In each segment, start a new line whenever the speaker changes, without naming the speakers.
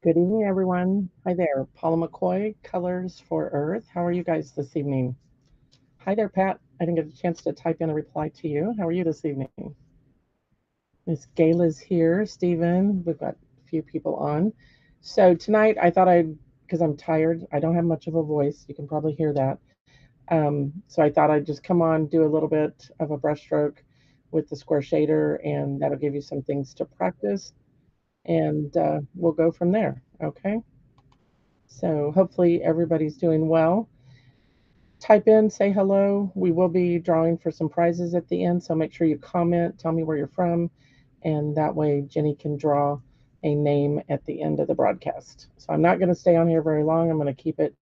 Good evening, everyone. Hi there. Paula McCoy, Colors for Earth. How are you guys this evening? Hi there, Pat. I didn't get a chance to type in a reply to you. How are you this evening? Miss Gayla's here. Stephen, we've got a few people on. So tonight I thought because I'm tired, I don't have much of a voice. You can probably hear that. So I thought I'd just come on, do a little bit of a brushstroke with the square shader, and that'll give you some things to practice. And we'll go from there. Okay. So hopefully everybody's doing well. Type in, say hello. We will be drawing for some prizes at the end, so make sure you comment, tell me where you're from, and that way Jenny can draw a name at the end of the broadcast. So I'm not going to stay on here very long. I'm going to keep it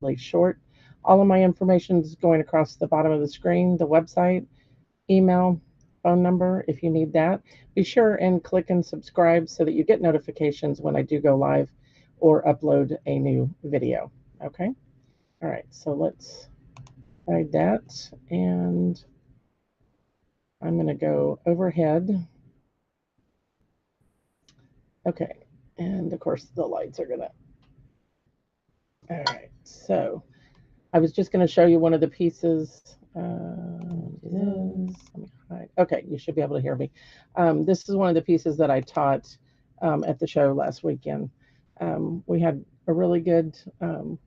really short. All of my information is going across the bottom of the screen, the website, email, phone number if you need that. Be sure and click and subscribe so that you get notifications when I do go live or upload a new video. Okay? All right, so let's hide that. And I'm going to go overhead. Okay. And of course, the lights are going to. All right. So I was just going to show you one of the pieces. Let me hide. Okay, you should be able to hear me. This is one of the pieces that I taught at the show last weekend. We had a really good time.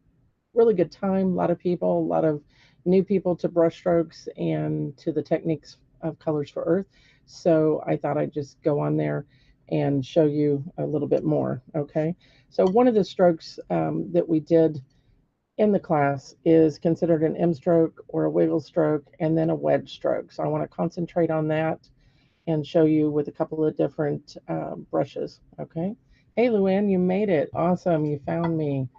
A lot of people, a lot of new people to brushstrokes and to the techniques of Colors for Earth. So I thought I'd just go on there and show you a little bit more. Okay. So one of the strokes that we did in the class is considered an M stroke or a wiggle stroke and then a wedge stroke. So I want to concentrate on that and show you with a couple of different brushes. Okay. Hey, Luann, you made it. Awesome. You found me.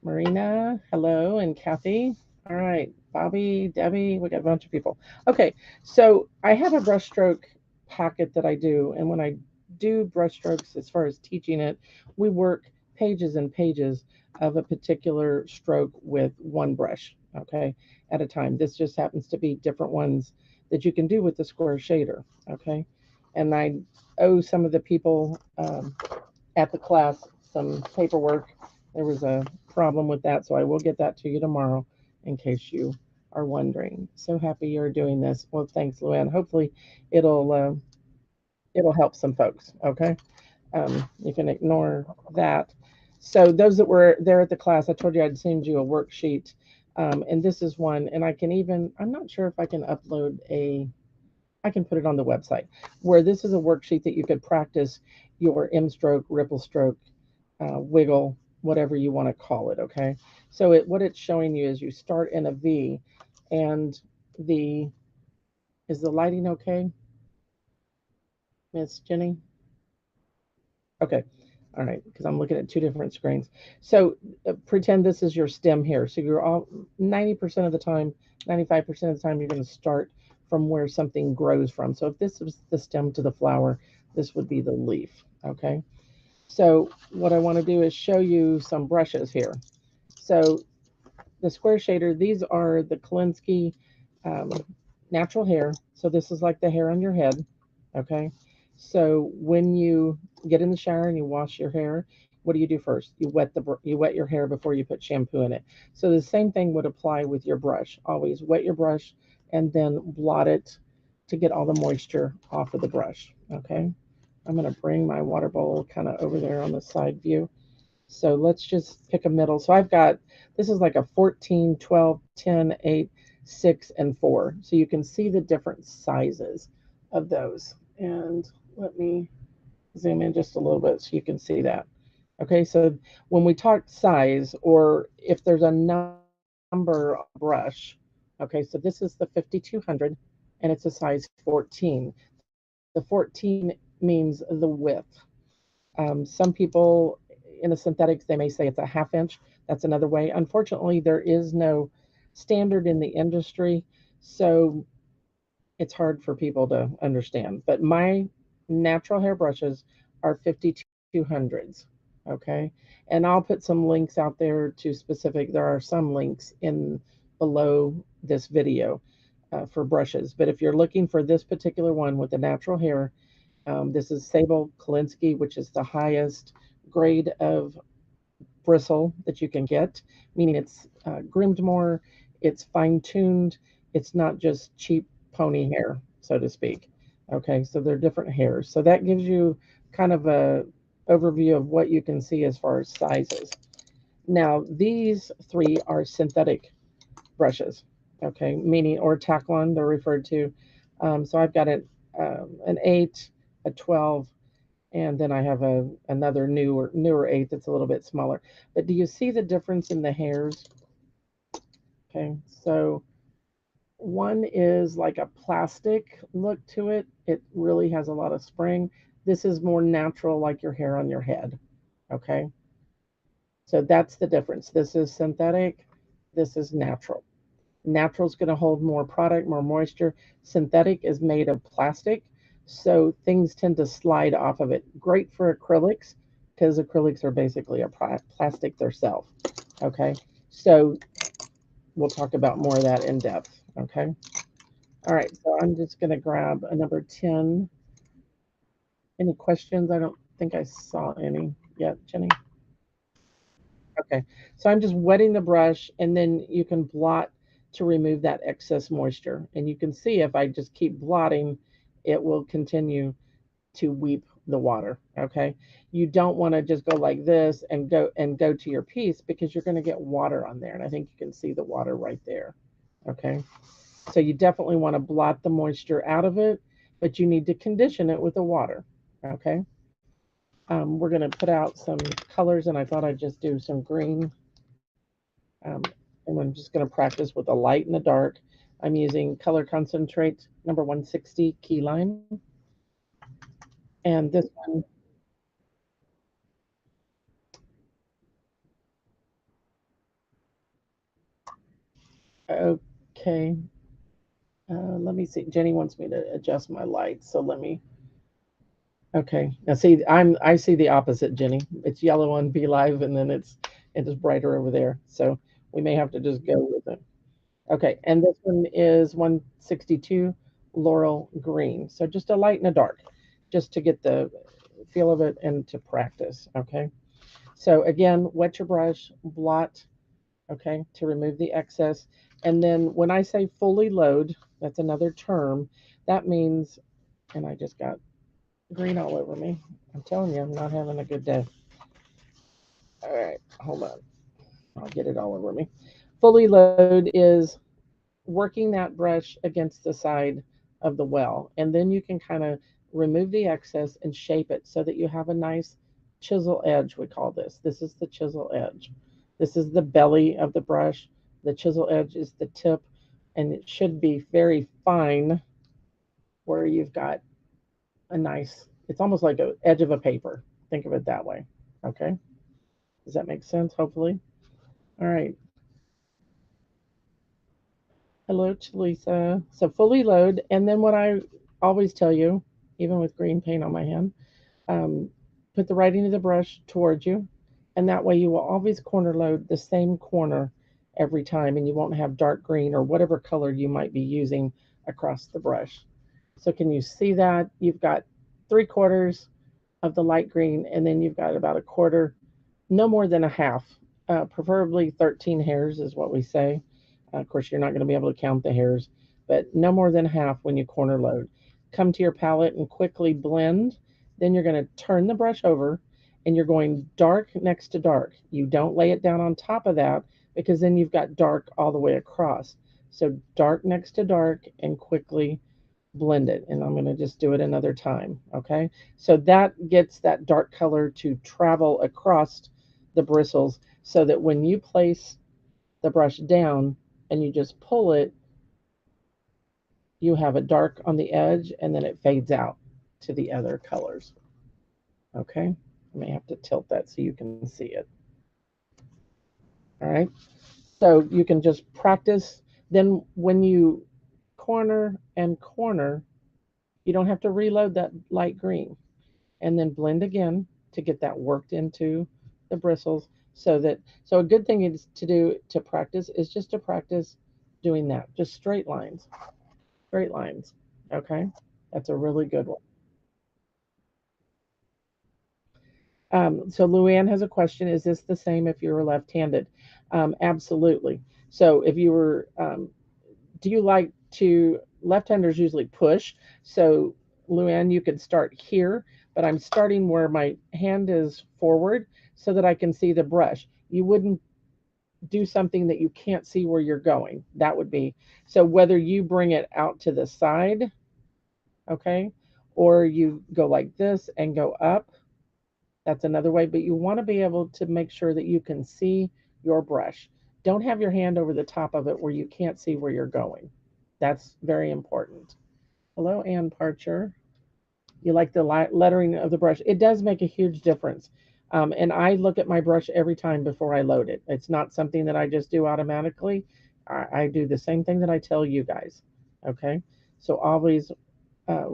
Marina, hello, and Kathy. All right, Bobby, Debbie, we got a bunch of people. Okay, so I have a brushstroke packet that I do, and when I do brushstrokes, as far as teaching it, we work pages and pages of a particular stroke with one brush, okay, at a time. This just happens to be different ones that you can do with the square shader, okay? And I owe some of the people at the class some paperwork. There was a problem with that, so I will get that to you tomorrow in case you are wondering. So happy you're doing this. Well, thanks, Luann. Hopefully, it'll uh, it'll help some folks. Okay, you can ignore that. So those that were there at the class, I told you I'd send you a worksheet, and this is one. And I can even I'm not sure if I can upload a I can put it on the website where this is a worksheet that you could practice your M stroke, ripple stroke, wiggle, whatever you want to call it. Okay. So what it's showing you is you start in a V, and the is the lighting okay, Miss Jenny? Okay. All right, because I'm looking at two different screens. So pretend this is your stem here. So you're all 90% of the time, 95% of the time, you're going to start from where something grows from. So if this is the stem to the flower, this would be the leaf. Okay. So what I want to do is show you some brushes here. So the square shader, these are the Kolinsky um, natural hair. So this is like the hair on your head. Okay. So when you get in the shower and you wash your hair, what do you do first? You wet your hair before you put shampoo in it. So the same thing would apply with your brush. Always wet your brush and then blot it to get all the moisture off of the brush. Okay. I'm going to bring my water bowl kind of over there on the side view. So let's just pick a middle. So I've got, this is like a 14, 12, 10, 8, 6, and 4. So you can see the different sizes of those. And let me zoom in just a little bit so you can see that. Okay, so when we talk size, or if there's a number brush, okay, so this is the 5200 and it's a size 14. The 14 means the width. Some people in the synthetics, they may say it's a half inch. That's another way. Unfortunately, there is no standard in the industry, so it's hard for people to understand. But my natural hair brushes are 5200s. Okay. And I'll put some links out there to specific, there are some links in below this video for brushes. But if you're looking for this particular one with the natural hair, this is Sable Kolinsky, which is the highest grade of bristle that you can get, meaning it's groomed more, it's fine tuned, it's not just cheap pony hair, so to speak. Okay, so they're different hairs. So that gives you kind of a overview of what you can see as far as sizes. Now, these three are synthetic brushes, okay, meaning or Taklon, they're referred to. So I've got an 8, a 12, and then I have another newer 8 that's a little bit smaller. But do you see the difference in the hairs? Okay, so one is like a plastic look to it. It really has a lot of spring. This is more natural, like your hair on your head. Okay, so that's the difference. This is synthetic. This is natural. Natural is going to hold more product, more moisture. Synthetic is made of plastic, so things tend to slide off of it. Great for acrylics because acrylics are basically a plastic themselves. Okay, so we'll talk about more of that in depth. Okay, all right, so I'm just going to grab a number 10. Any questions? I don't think I saw any yet, Jenny. Okay, so I'm just wetting the brush and then you can blot to remove that excess moisture. And you can see if I just keep blotting, it will continue to weep the water. Okay, you don't want to just go like this and go to your piece because you're going to get water on there. And I think you can see the water right there. Okay, so you definitely want to blot the moisture out of it, but you need to condition it with the water. Okay, we're going to put out some colors and I thought I'd just do some green. Um, and I'm just going to practice with the light and the dark. I'm using color concentrate number 160 key lime. And this one, okay. Let me see. Jenny wants me to adjust my light, so let me. Okay, now see, I see the opposite, Jenny. It's yellow on Be Live, and then it is brighter over there. So we may have to just go with it. Okay, and this one is 162 Laurel Green. So just a light and a dark, just to get the feel of it and to practice. Okay. So again, wet your brush, blot, okay, to remove the excess. And then when I say fully load, that's another term. That means, and I just got green all over me. I'm telling you, I'm not having a good day. All right, hold on. I'll get it all over me. Fully load is working that brush against the side of the well. And then you can kind of remove the excess and shape it so that you have a nice chisel edge, we call this. This is the chisel edge. This is the belly of the brush. The chisel edge is the tip, and it should be very fine where you've got a nice, it's almost like an edge of a paper. Think of it that way. Okay. Does that make sense? Hopefully. All right. Hello, Lisa. So fully load. And then what I always tell you, even with green paint on my hand, um, put the writing of the brush towards you. And that way you will always corner load the same corner every time and you won't have dark green or whatever color you might be using across the brush. So can you see that? You've got 3/4 of the light green and then you've got about a quarter, no more than a half, preferably 13 hairs is what we say. Of course, you're not going to be able to count the hairs, but no more than half when you corner load. Come to your palette and quickly blend. Then you're going to turn the brush over and you're going dark next to dark. You don't lay it down on top of that because then you've got dark all the way across. So dark next to dark and quickly blend it. And I'm going to just do it another time. Okay. So that gets that dark color to travel across the bristles so that when you place the brush down and you just pull it, you have a dark on the edge and then it fades out to the other colors. Okay. I may have to tilt that so you can see it. All right. So you can just practice. Then when you corner and corner, you don't have to reload that light green and then blend again to get that worked into the bristles so a good thing is to do to practice is just to practice doing that, just straight lines. Okay, that's a really good one. So Luann has a question. Is this the same if you're left-handed? Absolutely. So if you were, do you like to, left-handers usually push. So Luann, you could start here, but I'm starting where my hand is forward so that I can see the brush. You wouldn't do something that you can't see where you're going. That would be, so whether you bring it out to the side, okay, or you go like this and go up, that's another way, but you want to be able to make sure that you can see your brush. Don't have your hand over the top of it where you can't see where you're going. That's very important. Hello, Ann Parcher. You like the lettering of the brush. It does make a huge difference. And I look at my brush every time before I load it. It's not something that I just do automatically. I do the same thing that I tell you guys. Okay. So always uh,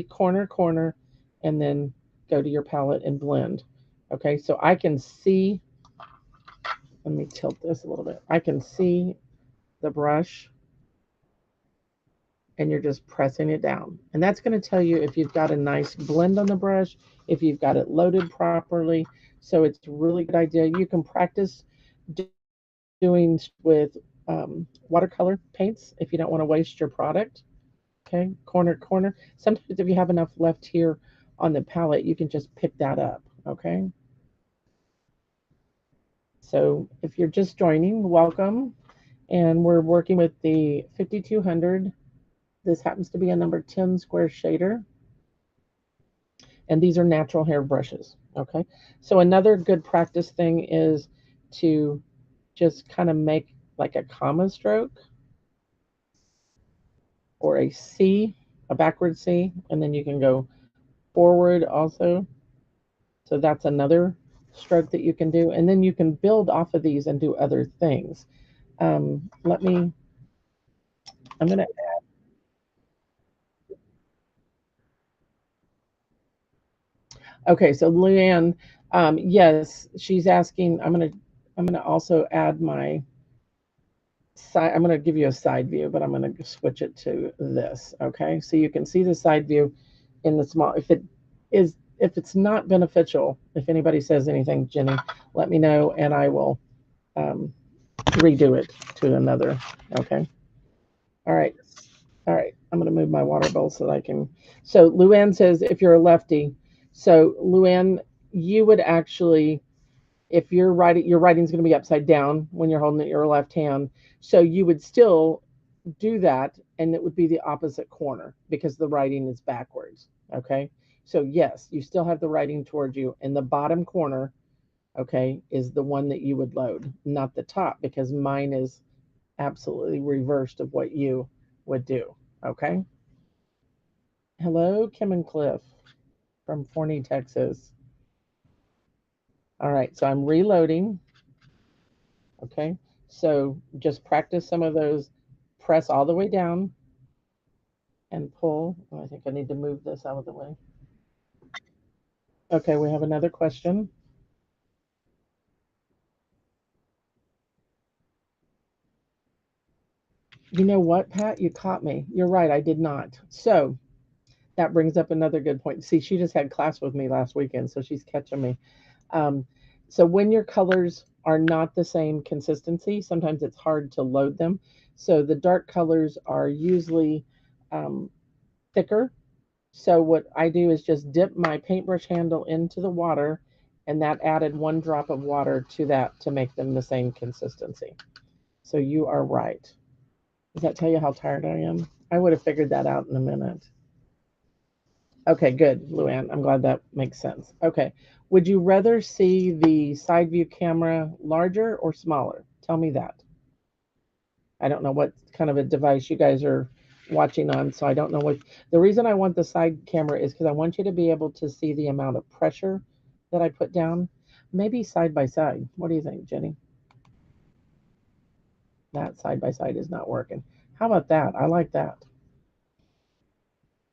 corner, corner, and then go to your palette and blend. Okay. So I can see, let me tilt this a little bit. I can see the brush and you're just pressing it down. And that's going to tell you if you've got a nice blend on the brush, if you've got it loaded properly. So it's a really good idea. You can practice doing with watercolor paints if you don't want to waste your product. Okay, corner, corner. Sometimes if you have enough left here on the palette, you can just pick that up. Okay. So if you're just joining, welcome. And we're working with the 5200. This happens to be a number 10 square shader. And these are natural hair brushes. Okay. So another good practice thing is to just kind of make like a comma stroke or a C, a backward C, and then you can go forward also. So that's another stroke that you can do. And then you can build off of these and do other things. Let me, I'm going to, okay, so Leanne, yes, she's asking, I'm going to also add my side, I'm going to give you a side view, but I'm going to switch it to this. Okay. So you can see the side view in the small, if it's not beneficial, if anybody says anything, Jenny, let me know and I will um, redo it to another. Okay. All right. All right. I'm going to move my water bowl so that I can. So Luann says if you're a lefty, so Luann, you would actually, if you're writing, your writing's going to be upside down when you're holding it your left hand. So you would still do that and it would be the opposite corner because the writing is backwards. Okay. So yes, you still have the writing towards you and the bottom corner, okay, is the one that you would load, not the top because mine is absolutely reversed of what you would do. Okay. Hello, Kim and Cliff from Forney, Texas. All right. So I'm reloading. Okay. So just practice some of those. Press all the way down and pull. Oh, I think I need to move this out of the way. Okay. We have another question. You know what, Pat? You caught me. You're right. I did not. So that brings up another good point. See, she just had class with me last weekend, so she's catching me. Um, so when your colors are not the same consistency, sometimes it's hard to load them. So the dark colors are usually um, thicker. So what I do is just dip my paintbrush handle into the water, and that added 1 drop of water to that to make them the same consistency. So you are right. Does that tell you how tired I am? I would have figured that out in a minute. Okay, good, Luann. I'm glad that makes sense. Okay. Would you rather see the side view camera larger or smaller? Tell me that. I don't know what kind of a device you guys are watching on, so I don't know what. The reason I want the side camera is because I want you to be able to see the amount of pressure that I put down. Maybe side by side. What do you think, Jenny? That side by side is not working. How about that? I like that.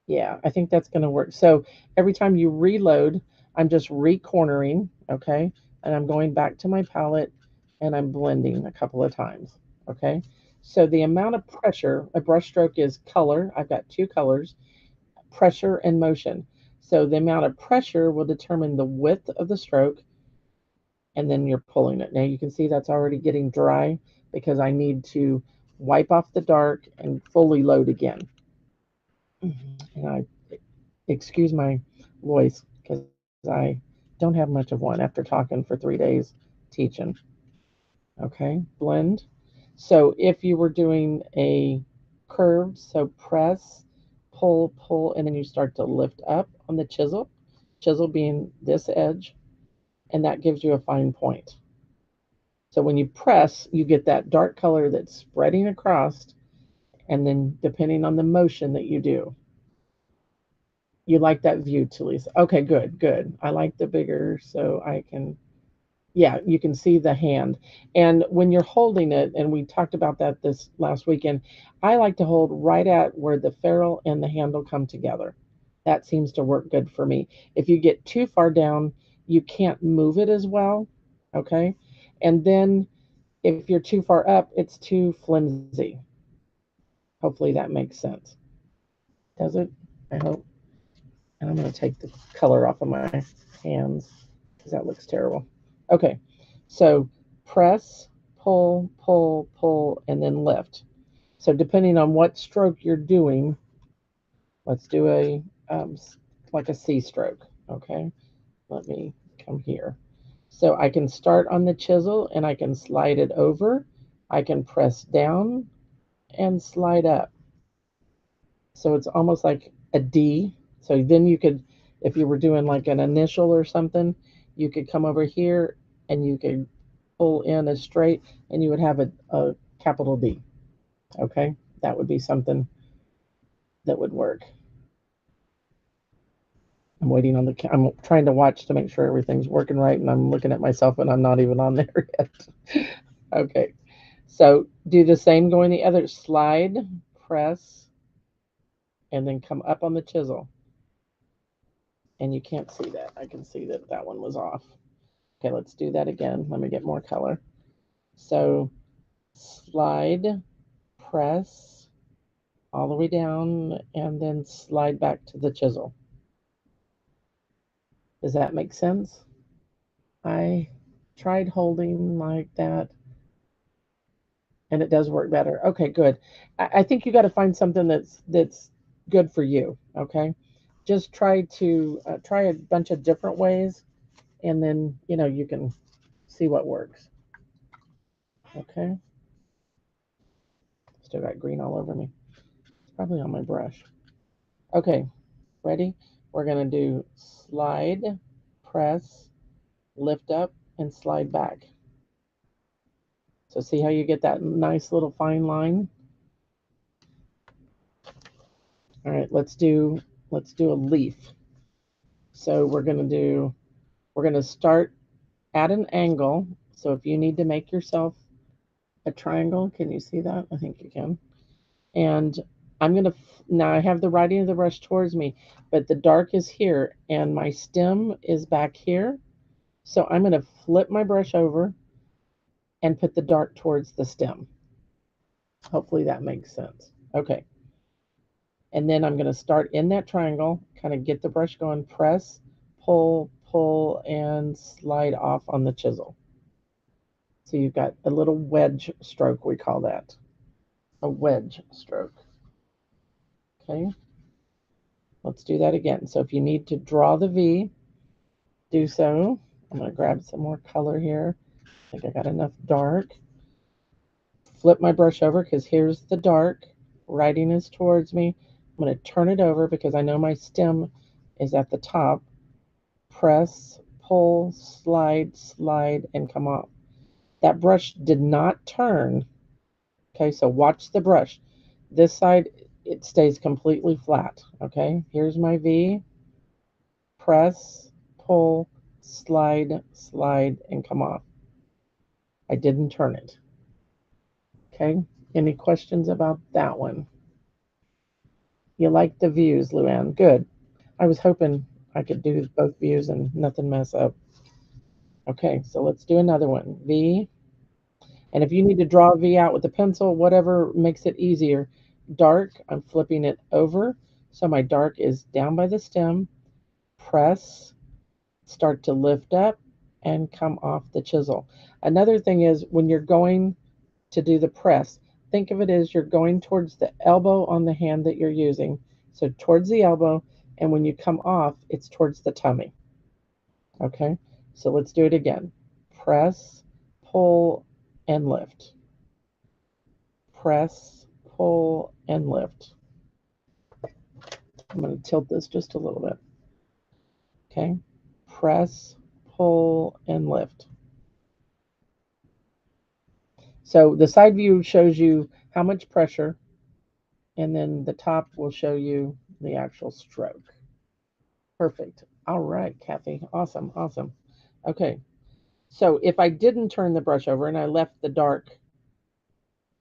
Yeah, I think that's going to work. So every time you reload, I'm just re-cornering, okay? And I'm going back to my palette and I'm blending a couple of times, okay? So the amount of pressure, a brush stroke is color. I've got 2 colors, pressure and motion. So the amount of pressure will determine the width of the stroke, and then you're pulling it. Now you can see that's already getting dry because I need to wipe off the dark and fully load again. And I excuse my voice because I don't have much of one after talking for 3 days teaching. Okay, blend. So if you were doing a curve, so press, pull, and then you start to lift up on the chisel being this edge, and that gives you a fine point. So when you press, you get that dark color that's spreading across, and then depending on the motion that you do, you like that view, Talisa. Okay, good. I like the bigger so I can, yeah, you can see the hand. And when you're holding it, and we talked about that this last weekend, I like to hold right at where the ferrule and the handle come together. That seems to work good for me. If you get too far down, you can't move it as well. Okay. And then if you're too far up, it's too flimsy. Hopefully that makes sense. Does it? I hope. And I'm going to take the color off of my hands because that looks terrible. Okay, so press, pull, and then lift. So depending on what stroke you're doing, let's do a like a C stroke. Okay, let me come here. So I can start on the chisel and I can slide it over. I can press down and slide up. So it's almost like a D. So then you could, if you were doing like an initial or something, you could come over here and you could pull in a straight and you would have a capital D. Okay, that would be something that would work. I'm waiting on I'm trying to watch to make sure everything's working right, and I'm looking at myself and I'm not even on there yet. Okay, so do the same going the other, slide, press, and then come up on the chisel. And you can't see that. I can see that that one was off. Okay, let's do that again. Let me get more color. So slide, press all the way down, and then slide back to the chisel. Does that make sense? I tried holding like that, and it does work better. Okay, good. I think you got to find something that's good for you. Okay, just try a bunch of different ways, and then you can see what works. Okay. Still got green all over me. It's probably on my brush. Okay, ready? We're going to do slide, press, lift up, and slide back. So see how you get that nice little fine line? All right, let's do a leaf. So we're going to start at an angle. So if you need to make yourself a triangle, can you see that? I think you can. And I'm going to, now I have the writing of the brush towards me, but the dark is here and my stem is back here. So I'm going to flip my brush over and put the dark towards the stem. Hopefully that makes sense. Okay. And then I'm going to start in that triangle, kind of get the brush going, press, pull, and slide off on the chisel. So you've got a little wedge stroke, we call that. A wedge stroke. Okay. Let's do that again. So if you need to draw the V, do so. I'm going to grab some more color here. I think I got enough dark. Flip my brush over because here's the dark. Writing is towards me. I'm going to turn it over because I know my stem is at the top. Press, pull, slide, and come off. That brush did not turn. Okay, so watch the brush. This side, it stays completely flat. Okay, here's my V. Press, pull, slide, and come off. I didn't turn it. Okay, any questions about that one? You like the views, Luann? Good. I was hoping I could do both views and nothing mess up. Okay, so let's do another one. V. And if you need to draw a V out with a pencil, whatever makes it easier. Dark, I'm flipping it over. So my dark is down by the stem. press, start to lift up, and come off the chisel. Another thing is when you're going to do the press, think of it as you're going towards the elbow on the hand that you're using. So towards the elbow, and when you come off, it's towards the tummy. Okay, so let's do it again. Press, pull, and lift. Press, pull, and lift. I'm going to tilt this just a little bit. Okay, press, pull, and lift. So the side view shows you how much pressure, and then the top will show you the actual stroke. Perfect. All right, Kathy. Awesome, awesome. Okay, so if I didn't turn the brush over and I left the dark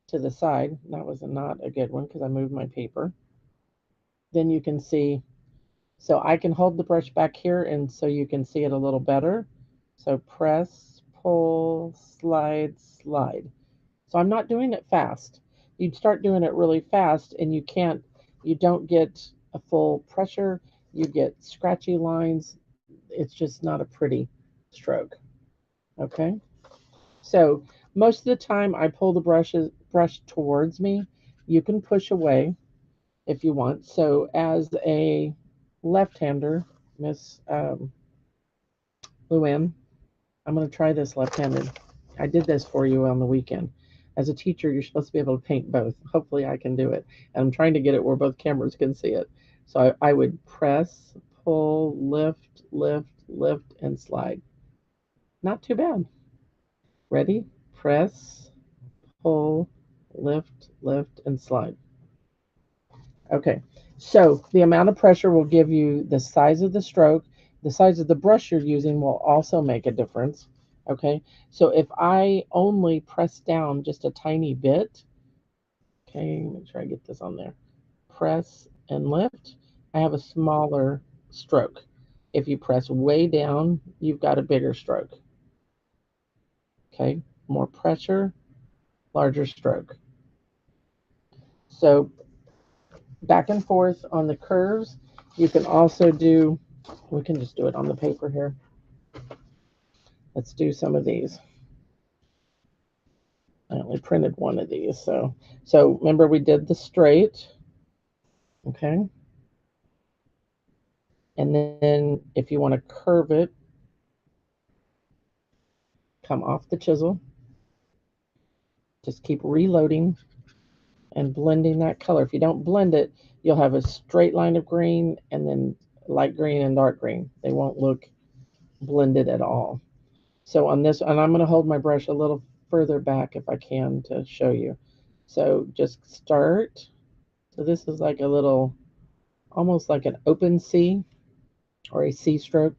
to the side, that was not a good one because I moved my paper, then you can see, so I can hold the brush back here and so you can see it a little better. So press, pull, slide, slide. So I'm not doing it fast. You'd start doing it really fast and you don't get a full pressure. You get scratchy lines. It's just not a pretty stroke. Okay. So most of the time I pull the brush towards me. You can push away if you want. So as a left-hander, Miss Luann, I'm going to try this left-handed. I did this for you on the weekend. As a teacher, you're supposed to be able to paint both. Hopefully I can do it. And I'm trying to get it where both cameras can see it. So I would press, pull, lift, lift, lift, and slide. Not too bad. Ready? Press, pull, lift, lift, and slide. Okay, so the amount of pressure will give you the size of the stroke. The size of the brush you're using will also make a difference. Okay, so if I only press down just a tiny bit, okay, make sure I get this on there. Press and lift, I have a smaller stroke. If you press way down, you've got a bigger stroke. Okay, more pressure, larger stroke. So back and forth on the curves. You can also do, we can just do it on the paper here. Let's do some of these. I only printed one of these. So remember we did the straight, okay? And then if you want to curve it, come off the chisel. Just keep reloading and blending that color. If you don't blend it, you'll have a straight line of green and then light green and dark green. They won't look blended at all. So on this, and I'm going to hold my brush a little further back if I can to show you. So just start. So this is like a little, almost like an open C or a C stroke.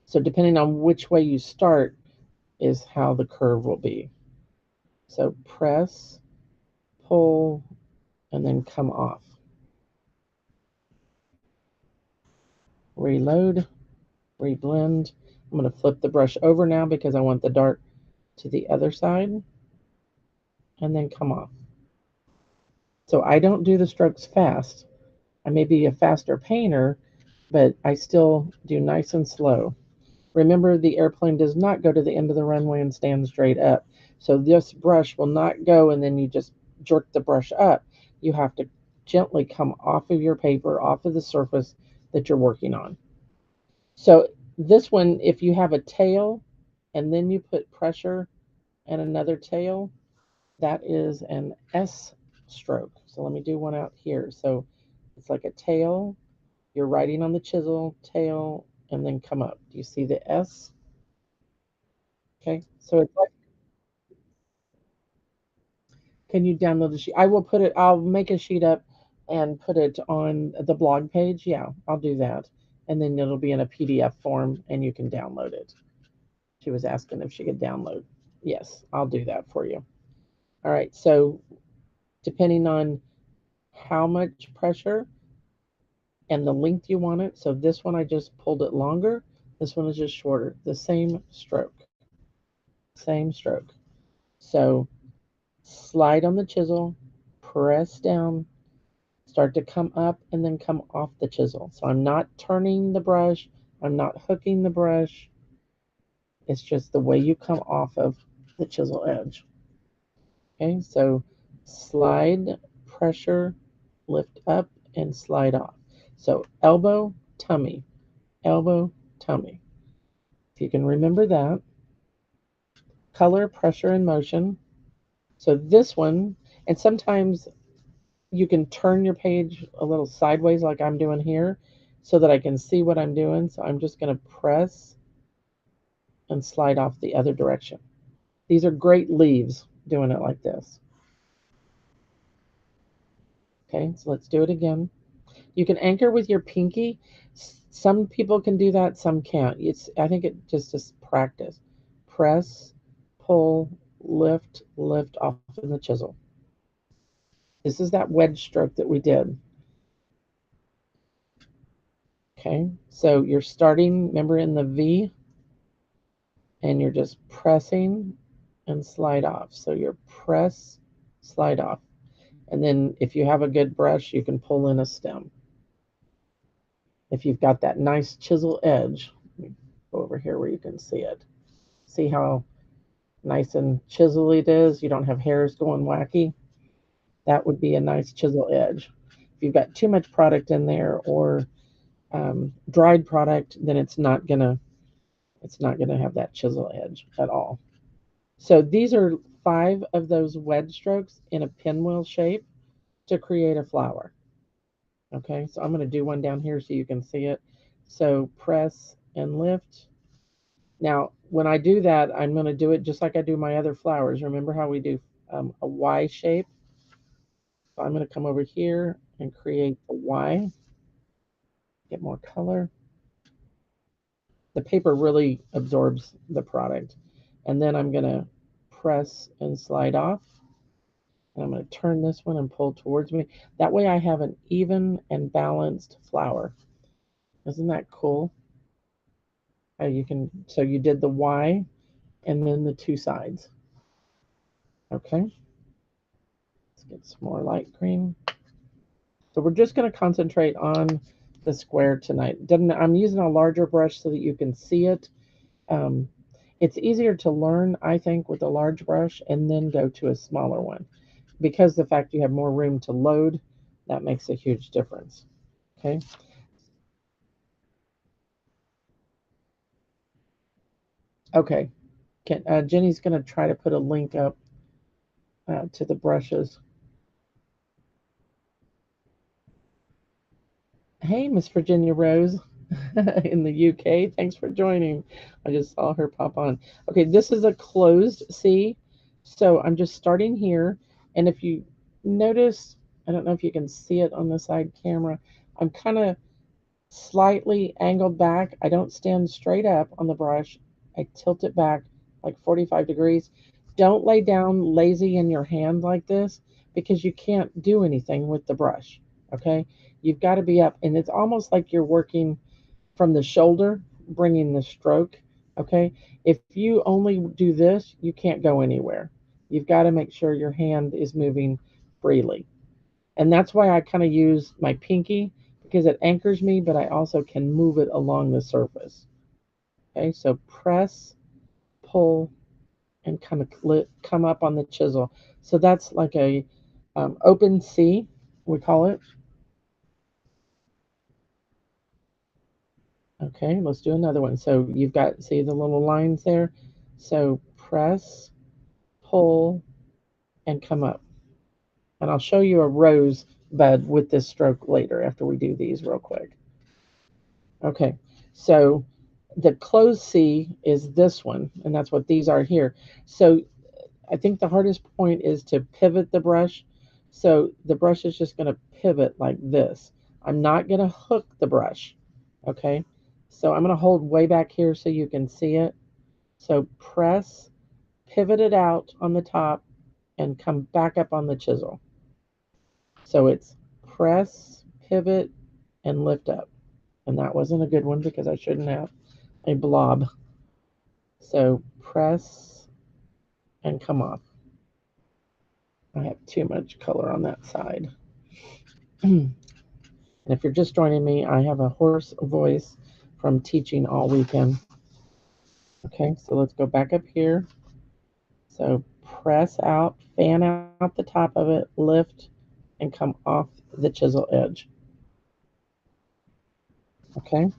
So depending on which way you start is how the curve will be. So press, pull, and then come off. Reload, reblend. I'm going to flip the brush over now because I want the dark to the other side, and then come off. So I don't do the strokes fast. I may be a faster painter, but I still do nice and slow. Remember, the airplane does not go to the end of the runway and stand straight up. So this brush will not go and then you just jerk the brush up. You have to gently come off of your paper, off of the surface that you're working on. So this one, if you have a tail and then you put pressure and another tail, that is an S stroke. So let me do one out here. So it's like a tail. You're writing on the chisel, tail, and then come up. Do you see the S? Okay, so it's like, can you download the sheet? I will put it, I'll make a sheet up and put it on the blog page. Yeah, I'll do that. And then it'll be in a PDF form and you can download it. She was asking if she could download. Yes, I'll do that for you. All right, so depending on how much pressure and the length you want it. So this one I just pulled it longer. This one is just shorter. The same stroke. Same stroke. So slide on the chisel, press down, start to come up and then come off the chisel. So I'm not turning the brush, I'm not hooking the brush. It's just the way you come off of the chisel edge. Okay, so slide, pressure, lift up, and slide off. So elbow, tummy, elbow, tummy. If you can remember that. Color, pressure, and motion. So this one, and sometimes you can turn your page a little sideways like I'm doing here so that I can see what I'm doing. So I'm just going to press and slide off the other direction. These are great leaves doing it like this. Okay, so let's do it again. You can anchor with your pinky. Some people can do that, some can't. I think it just is practice. Press, pull, lift, lift off in the chisel. This is that wedge stroke that we did. Okay, so you're starting, remember, in the V, and you're just pressing and slide off. So you're press, slide off. And then if you have a good brush, you can pull in a stem. If you've got that nice chisel edge, go over here where you can see it. See how nice and chiselly it is? You don't have hairs going wacky. That would be a nice chisel edge. If you've got too much product in there or dried product, then it's not gonna have that chisel edge at all. So these are 5 of those wedge strokes in a pinwheel shape to create a flower. Okay, so I'm going to do one down here so you can see it. So press and lift. Now, when I do that, I'm going to do it just like I do my other flowers. Remember how we do a Y shape? So I'm going to come over here and create a Y. Get more color. The paper really absorbs the product. And then I'm going to press and slide off. And I'm going to turn this one and pull towards me. That way I have an even and balanced flower. Isn't that cool? So you did the Y and then the 2 sides. Okay. Let's get some more light green. So we're just going to concentrate on the square tonight. I'm using a larger brush so that you can see it. It's easier to learn, I think, with a large brush and then go to a smaller one. Because the fact you have more room to load, that makes a huge difference. Okay. Okay. Jenny's going to try to put a link up to the brushes. Hey, Miss Virginia Rose in the UK. Thanks for joining. I just saw her pop on. Okay, this is a closed C. So I'm just starting here. And if you notice, I don't know if you can see it on the side camera, I'm kind of slightly angled back. I don't stand straight up on the brush. I tilt it back like 45 degrees. Don't lay down lazy in your hand like this because you can't do anything with the brush. Okay, you've got to be up, and it's almost like you're working from the shoulder, bringing the stroke. Okay, if you only do this, you can't go anywhere. You've got to make sure your hand is moving freely. And that's why I kind of use my pinky because it anchors me, but I also can move it along the surface. Okay, so press, pull, and kind of come up on the chisel. So that's like a open C, we call it. Okay, let's do another one. So you've got, see the little lines there? So press, pull, and come up. And I'll show you a rose bud with this stroke later after we do these real quick. Okay, so the closed C is this one, and that's what these are here. So I think the hardest point is to pivot the brush. So the brush is just going to pivot like this. I'm not going to hook the brush. Okay, so I'm going to hold way back here so you can see it. So press, pivot it out on the top, and come back up on the chisel. So it's press, pivot, and lift up. And that wasn't a good one because I shouldn't have a blob. So press and come off. I have too much color on that side. And if you're just joining me, I have a hoarse voice from teaching all weekend. Okay, so let's go back up here. So press out, fan out the top of it, lift, and come off the chisel edge. Okay,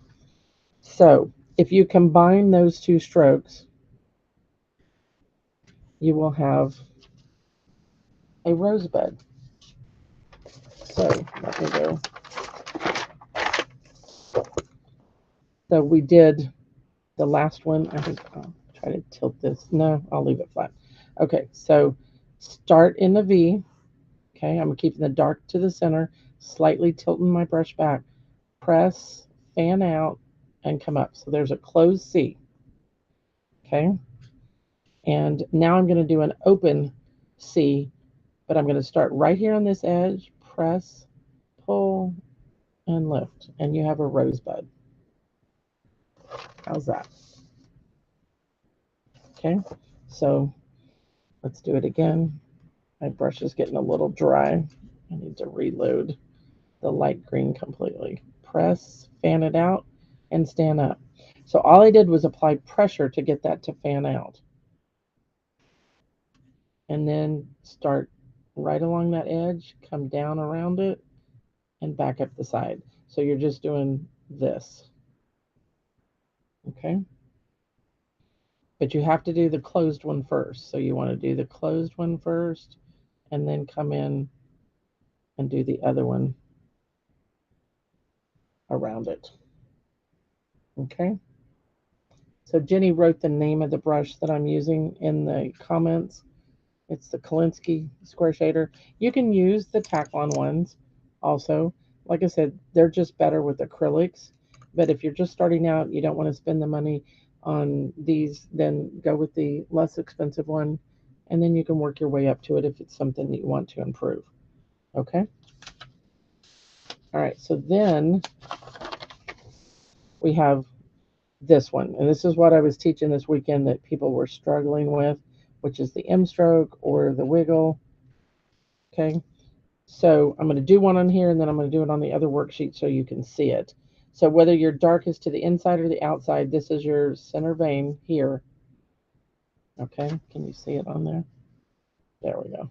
so if you combine those two strokes, you will have a rosebud. So let me go. So we did the last one. I think I'll try to tilt this. No, I'll leave it flat. Okay, so start in the V. Okay, I'm keeping the dark to the center, slightly tilting my brush back. Press, fan out, and come up. So there's a closed C. Okay, and now I'm going to do an open C, but I'm going to start right here on this edge, press, pull, and lift, and you have a rosebud. How's that? Okay, so let's do it again. My brush is getting a little dry. I need to reload the light green completely. Press, fan it out, and stand up. So all I did was apply pressure to get that to fan out. And then start right along that edge, come down around it, and back up the side. So you're just doing this. Okay? But you have to do the closed one first. So you want to do the closed one first, and then come in and do the other one around it. Okay? So Jenny wrote the name of the brush that I'm using in the comments. It's the Kolinsky square shader. You can use the Taklon ones also. Like I said, they're just better with acrylics. But if you're just starting out, you don't want to spend the money on these, then go with the less expensive one. And then you can work your way up to it if it's something that you want to improve. Okay? All right, so then we have this one. And this is what I was teaching this weekend that people were struggling with, which is the M stroke or the wiggle. Okay? So I'm going to do one on here, and then I'm going to do it on the other worksheet so you can see it. So whether your dark is to the inside or the outside, this is your center vein here. Okay, can you see it on there? There we go.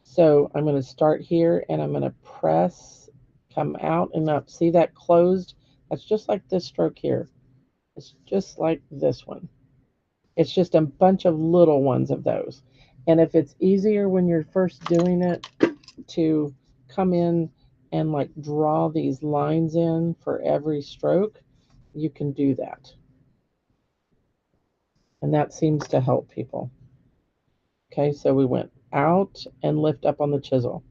So I'm going to start here, and I'm going to press, come out and up. See that closed? That's just like this stroke here. It's just like this one. It's just a bunch of little ones of those. And if it's easier when you're first doing it to come in and like draw these lines in for every stroke, you can do that. And that seems to help people. Okay, so we went out and lift up on the chisel,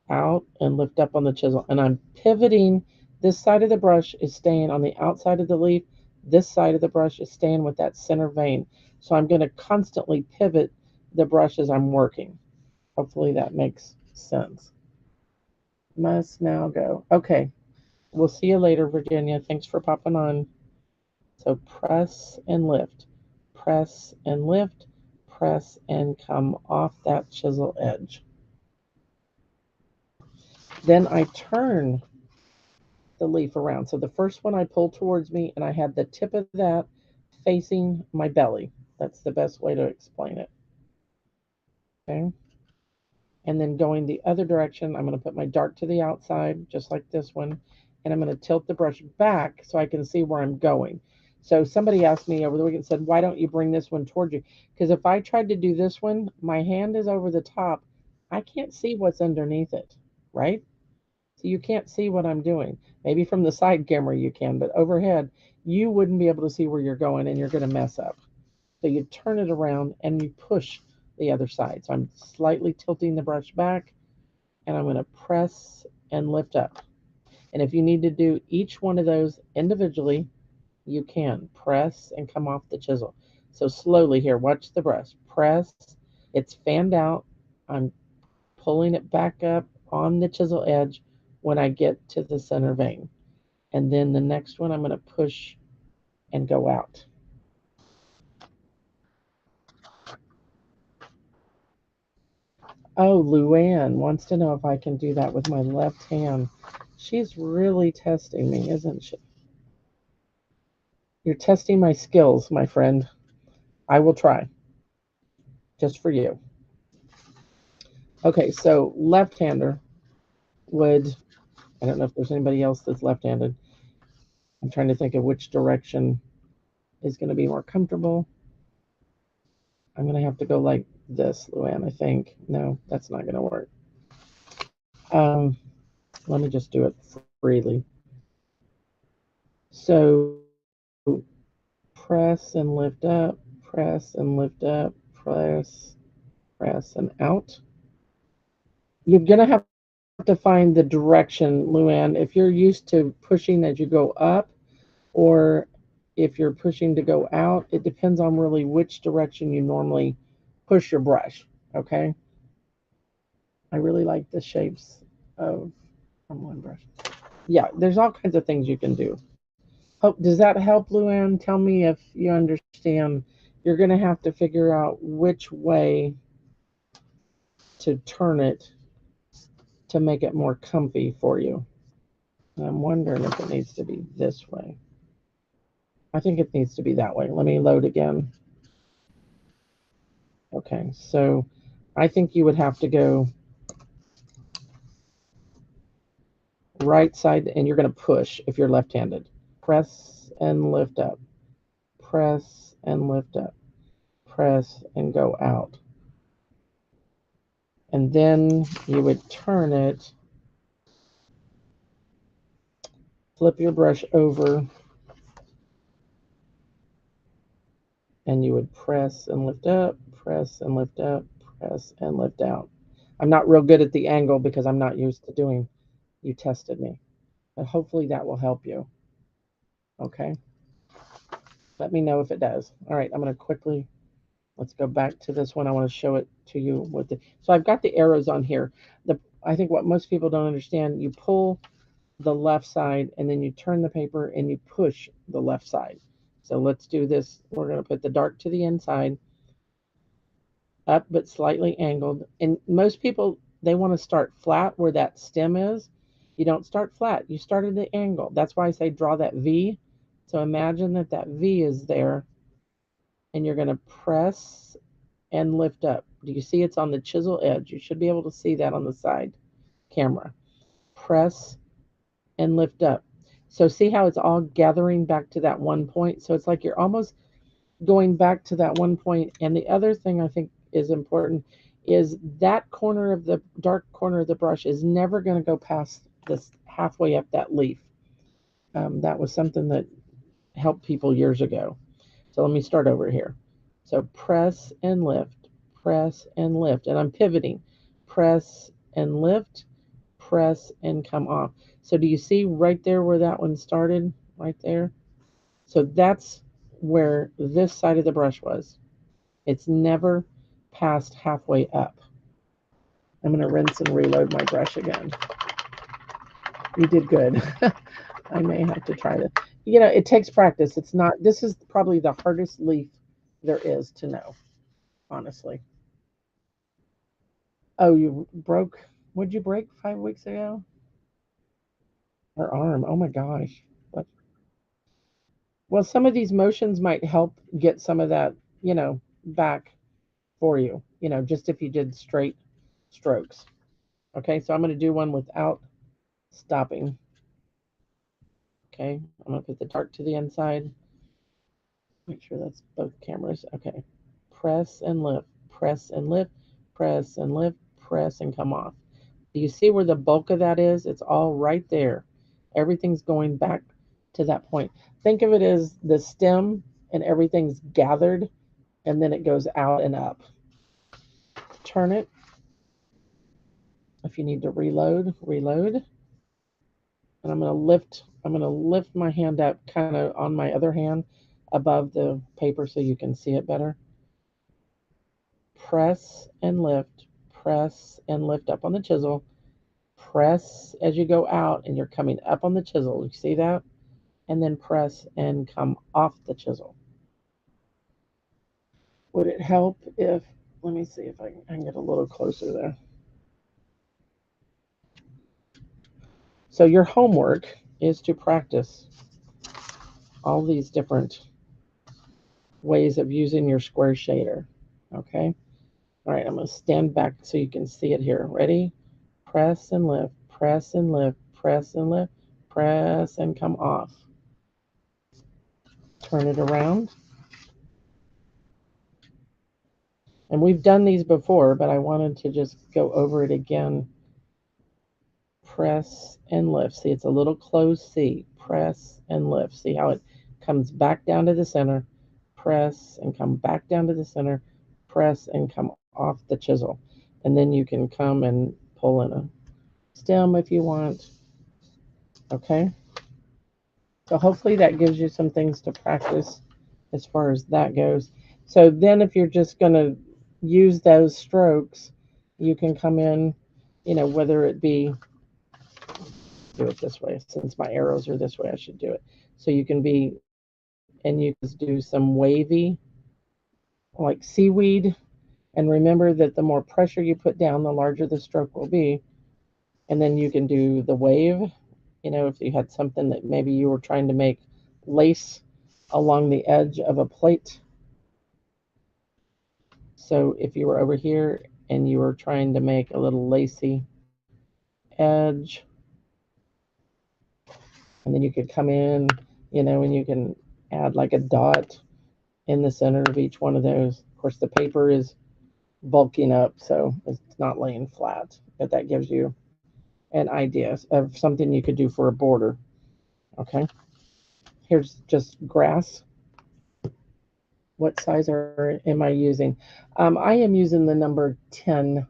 out and lift up on the chisel. And I'm pivoting. This side of the brush is staying on the outside of the leaf. This side of the brush is staying with that center vein. So I'm going to constantly pivot the brush as I'm working. Hopefully that makes sense. Must now go. Okay. We'll see you later, Virginia. Thanks for popping on. So press and lift, press and lift, press and come off that chisel edge. Then I turn the leaf around. So the first one I pulled towards me, and I had the tip of that facing my belly. That's the best way to explain it. Okay. And then going the other direction, I'm going to put my dart to the outside, just like this one, and I'm going to tilt the brush back so I can see where I'm going. So somebody asked me over the weekend, said, why don't you bring this one towards you? Because if I tried to do this one, my hand is over the top. I can't see what's underneath it, right? So you can't see what I'm doing. Maybe from the side camera you can, but overhead, you wouldn't be able to see where you're going, and you're going to mess up. So you turn it around and you push the other side. So I'm slightly tilting the brush back, and I'm going to press and lift up. And if you need to do each one of those individually, you can press and come off the chisel. So slowly here, watch the brush. Press, it's fanned out. I'm pulling it back up on the chisel edge when I get to the center vein. And then the next one, I'm going to push and go out. Oh, Luann wants to know if I can do that with my left hand. She's really testing me, isn't she? You're testing my skills, my friend. I will try, just for you. Okay, so left-hander would, I don't know if there's anybody else that's left-handed. I'm trying to think of which direction is going to be more comfortable. I'm going to have to go like this, Luann, I think. No, that's not going to work. Let me just do it freely. So press and lift up, press and lift up, press and out. You're going to have to find the direction, Luann. If you're used to pushing as you go up, or if you're pushing to go out, it depends on really which direction you normally push your brush. Okay. I really like the shapes of from one brush. Yeah, there's all kinds of things you can do. Hope does that help, Luann? Tell me if you understand. You're going to have to figure out which way to turn it to make it more comfy for you. And I'm wondering if it needs to be this way. I think it needs to be that way. Let me load again. Okay, so I think you would have to go right side and you're going to push if you're left-handed. Press and lift up. Press and lift up. Press and go out. And then you would turn it, flip your brush over, and you would press and lift up, press and lift up, press and lift out. I'm not real good at the angle because I'm not used to doing, you tested me. But hopefully that will help you. Okay. Let me know if it does. All right, I'm going to quickly, let's go back to this one. I want to show it to you with the, so I've got the arrows on here. I think what most people don't understand, you pull the left side and then you turn the paper and you push the left side. So let's do this. We're going to put the dark to the inside, up but slightly angled. And most people, they want to start flat where that stem is. You don't start flat. You start at the angle. That's why I say draw that V. So imagine that that V is there and you're going to press and lift up. Do you see it's on the chisel edge? You should be able to see that on the side camera. Press and lift up. So see how it's all gathering back to that one point? So it's like you're almost going back to that one point. And the other thing I think is important is that corner of the dark corner of the brush is never going to go past this halfway up that leaf. That was something that helped people years ago. So let me start over here. So press and lift, press and lift, and I'm pivoting. Press and lift, press and come off. So do you see right there where that one started? Right there? So that's where this side of the brush was. It's never past halfway up. I'm going to rinse and reload my brush again. You did good. I may have to try this. You know, it takes practice. It's not, this is probably the hardest leaf there is to know, honestly. Oh, you broke, what'd you break 5 weeks ago? Her arm. Oh my gosh. What? Well, some of these motions might help get some of that, back for you, just if you did straight strokes. Okay, so I'm going to do one without stopping. Okay, I'm going to put the dark to the inside. Make sure that's both cameras. Okay, press and lift, press and lift, press and lift, press and come off. Do you see where the bulk of that is? It's all right there. Everything's going back to that point. Think of it as the stem and everything's gathered and then it goes out and up. Turn it. If you need to reload, reload. And I'm going to lift my hand up kind of on my other hand above the paper so you can see it better. Press and lift up on the chisel. Press as you go out and you're coming up on the chisel. You see that? And then press and come off the chisel. Would it help if let me see if I can get a little closer there. So your homework is to practice all these different ways of using your square shader. Okay. All right. I'm going to stand back so you can see it here. Ready? Press and lift, press and lift, press and lift, press and come off. Turn it around. And we've done these before, but I wanted to just go over it again. Press and lift. See, it's a little closed C. Press and lift. See how it comes back down to the center. Press and come back down to the center. Press and come off the chisel. And then you can come and pull in a stem if you want. Okay. So hopefully that gives you some things to practice as far as that goes. So then if you're just going to use those strokes, you can come in, whether it be, do it this way. Since my arrows are this way, I should do it. So you can be, and you can just do some wavy, like seaweed. And remember that the more pressure you put down, the larger the stroke will be. And then you can do the wave. If you had something that maybe you were trying to make lace along the edge of a plate. So if you were over here and you were trying to make a little lacy edge, and then you could come in, and you can add like a dot in the center of each one of those. Of course, the paper is bulking up, so it's not laying flat, but that gives you an idea of something you could do for a border. Okay. Here's just grass. What size am I using? I am using the number 10.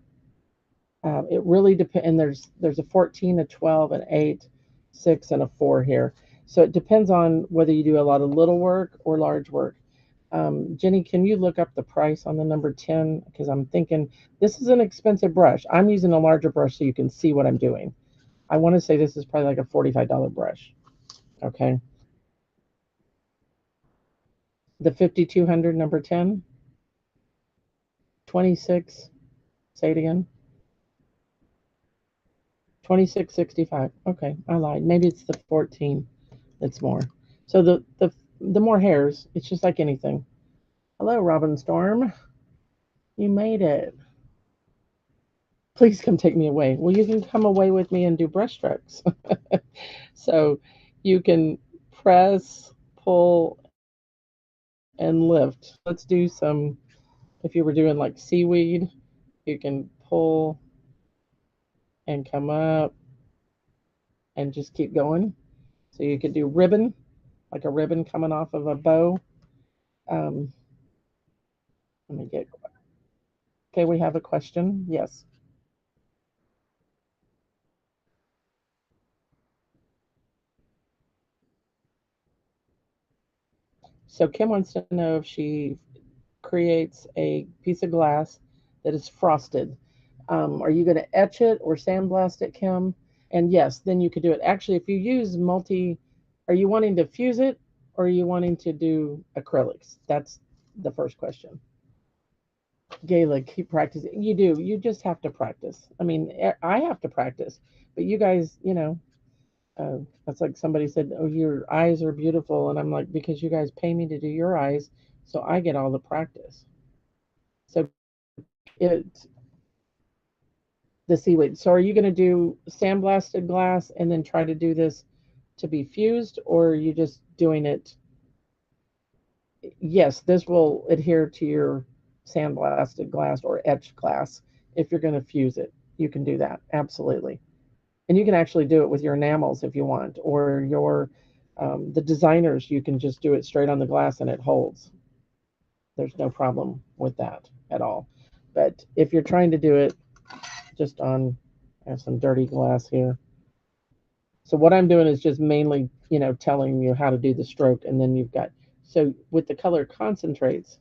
It really depends. And there's a 14, a 12, an 8, 6, and a 4 here. So it depends on whether you do a lot of little work or large work. Jenny, can you look up the price on the number 10? Because I'm thinking this is an expensive brush. I'm using a larger brush so you can see what I'm doing. I want to say this is probably like a $45 brush. Okay. The 5200 number 10, 26. Say it again. 26.65. Okay, I lied. Maybe it's the 14 that's more. So the more hairs, it's just like anything. Hello, Robin Storm. You made it. Please come take me away. Well, you can come away with me and do brush strokes. So you can press, pull, and lift. Let's do some, if you were doing like seaweed, you can pull and come up and just keep going. So you could do ribbon, like a ribbon coming off of a bow. Um, Let me get, okay, we have a question. Yes. So Kim wants to know if she creates a piece of glass that is frosted. Are you going to etch it or sandblast it, Kim? And yes, then you could do it. Actually, if you use are you wanting to fuse it or are you wanting to do acrylics? That's the first question. Gayla, keep practicing. You do. You just have to practice. I mean, I have to practice, but you guys, that's like somebody said, "Oh, your eyes are beautiful," and I'm like, "Because you guys pay me to do your eyes, so I get all the practice." So it the seaweed. So are you going to do sandblasted glass and then try to do this to be fused, or are you just doing it? Yes, this will adhere to your sandblasted glass or etched glass. If you're going to fuse it, you can do that absolutely, and you can actually do it with your enamels if you want, or your the designers. You can just do it straight on the glass and it holds. There's no problem with that at all. But if you're trying to do it just on, I have some dirty glass here. So what I'm doing is just mainly, telling you how to do the stroke, and then you've got, so with the color concentrates,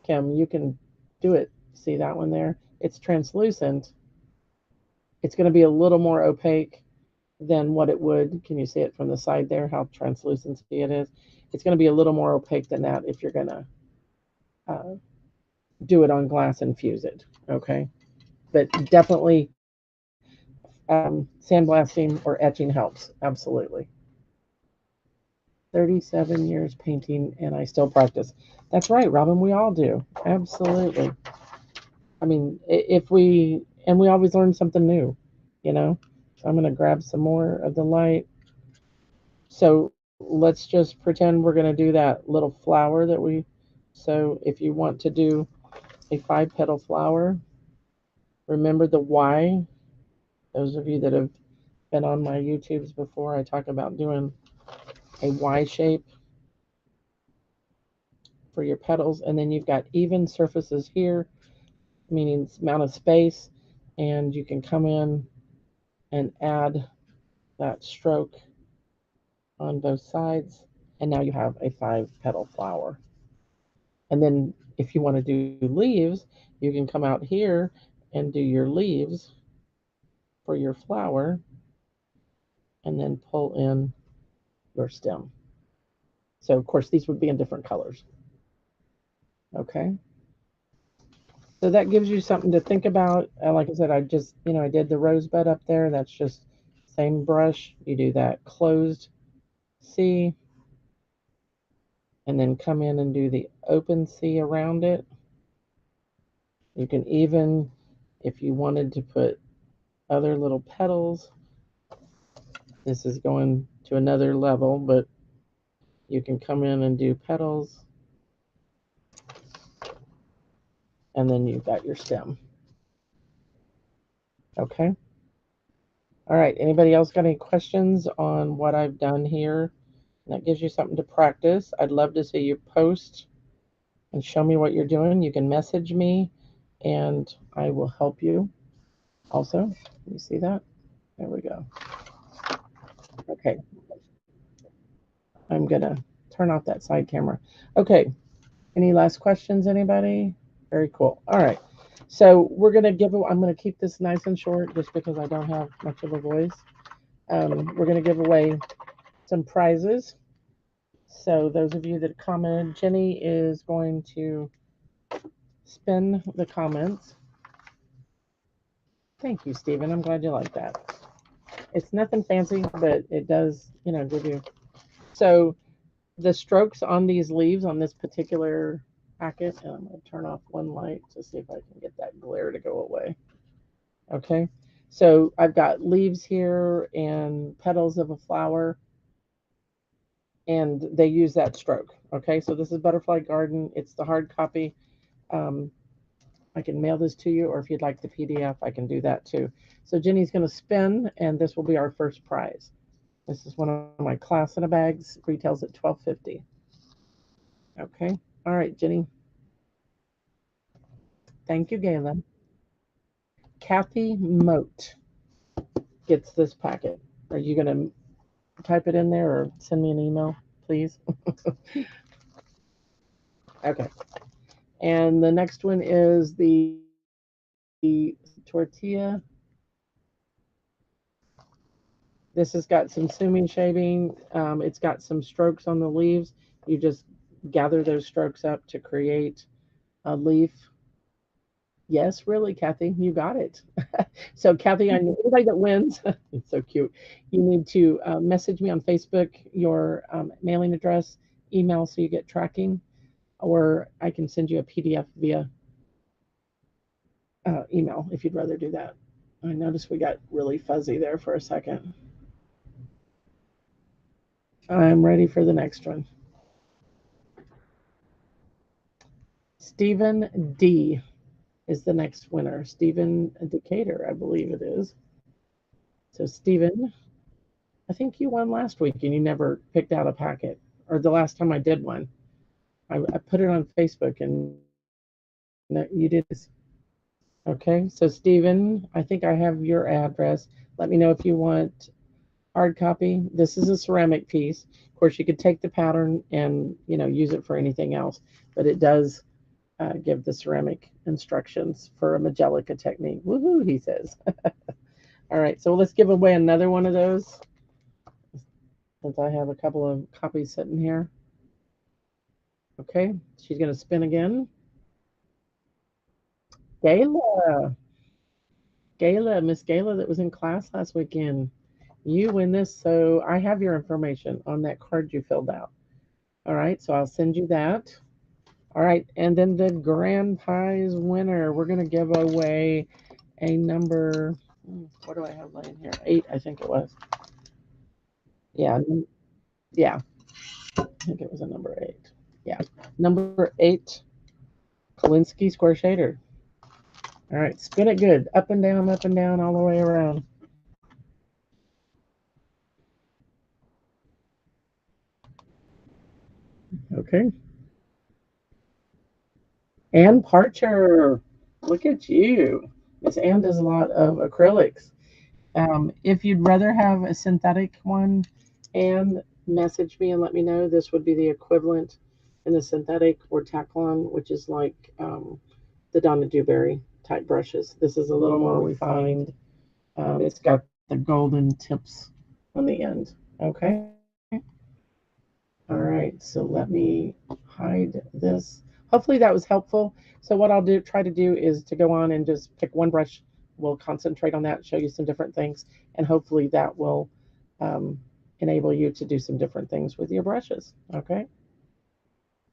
Kim, you can do it. See that one there? It's translucent. It's going to be a little more opaque than what it would. Can you see it from the side there, how translucency it is? It's going to be a little more opaque than that if you're going to do it on glass and fuse it. Okay, but definitely sandblasting or etching helps. Absolutely. 37 years painting, and I still practice. That's right, Robin. We all do. Absolutely. I mean, if we, and we always learn something new, you know? So I'm going to grab some more of the light. So let's just pretend we're going to do that little flower that we, so if you want to do a 5 petal flower, remember the Y. Those of you that have been on my YouTubes before, I talk about doing a Y shape for your petals, and then you've got even surfaces here, meaning amount of space, and you can come in and add that stroke on both sides, and now you have a 5 petal flower. And then if you want to do leaves, you can come out here and do your leaves for your flower, and then pull in your stem. So of course these would be in different colors. Okay. So that gives you something to think about. Like I said, I just, I did the rosebud up there. That's just same brush. You do that closed C, and then come in and do the open C around it. You can even, if you wanted to put other little petals, this is going to another level, but you can come in and do petals, and then you've got your stem. Okay. All right. Anybody else got any questions on what I've done here? That gives you something to practice. I'd love to see you post and show me what you're doing. You can message me and I will help you also. You see that? There we go. Okay. I'm going to turn off that side camera. Okay. Any last questions, anybody? Very cool. All right. So we're going to I'm going to keep this nice and short just because I don't have much of a voice. We're going to give away some prizes. So those of you that commented, Jenny is going to spin the comments. Thank you, Stephen. I'm glad you like that. It's nothing fancy, but it does, give you. So the strokes on these leaves on this particular packet, and I'm going to turn off one light to see if I can get that glare to go away. Okay. So I've got leaves here and petals of a flower, and they use that stroke. Okay. So this is Butterfly Garden. It's the hard copy. Um, I can mail this to you, or if you'd like the PDF, I can do that too. So Jenny's going to spin, and this will be our first prize. This is one of my class in a bags. Retails at $12.50. Okay. All right, Jenny. Thank you, Galen. Kathy Moat gets this packet. Are you going to type it in there or send me an email, please? Okay. And the next one is the tortilla. This has got some sumi shaving. It's got some strokes on the leaves. You just gather those strokes up to create a leaf. Yes, really, Kathy, you got it. So, Kathy, I know anybody that wins, it's so cute. You need to message me on Facebook your mailing address, email, so you get tracking, or I can send you a PDF via email if you'd rather do that. I noticed we got really fuzzy there for a second. I'm ready for the next one. Stephen D is the next winner. Stephen Decatur, I believe it is. So, Stephen, I think you won last week and you never picked out a packet, or the last time I did one. I put it on Facebook and you did this. Okay, so Stephen, I think I have your address. Let me know if you want hard copy. This is a ceramic piece. Of course, you could take the pattern and use it for anything else, but it does give the ceramic instructions for a Magelica technique. Woohoo, he says. All right, so let's give away another one of those since I have a couple of copies sitting here. Okay, she's going to spin again. Gayla. Gayla, Miss Gayla that was in class last weekend. You win this. So I have your information on that card you filled out. All right. So I'll send you that. All right. And then the grand prize winner, we're going to give away a number. What do I have laying here? 8, I think it was. Yeah. Yeah. I think it was a number 8. Yeah. Number 8, Kolinsky Square Shader. All right. Spin it good. Up and down, all the way around. Okay. Ann Parcher. Look at you. Miss Ann does a lot of acrylics. If you'd rather have a synthetic one, and message me and let me know. This would be the equivalent in the synthetic or Taklon, which is like the Donna Dewberry type brushes. This is a little more refined. It's got the golden tips on the end. Okay. All right. So let me hide this. Hopefully that was helpful. So what I'll do, try to do is to go on and just pick one brush. We'll concentrate on that, show you some different things, and hopefully that will um, enable you to do some different things with your brushes. Okay.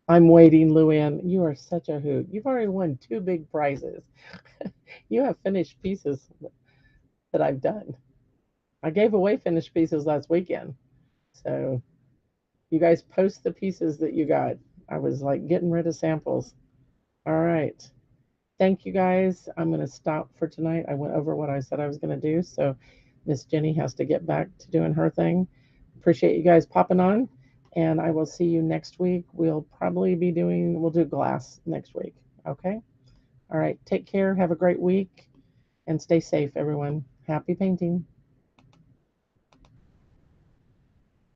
I'm waiting, Luann. You are such a hoot. You've already won 2 big prizes. You have finished pieces that I've done. I gave away finished pieces last weekend. So you guys post the pieces that you got. I was like getting rid of samples. All right. Thank you guys. I'm going to stop for tonight. I went over what I said I was going to do. So Miss Jenny has to get back to doing her thing. Appreciate you guys popping on. And I will see you next week. We'll do glass next week. Okay. All right. Take care. Have a great week and stay safe, everyone. Happy painting.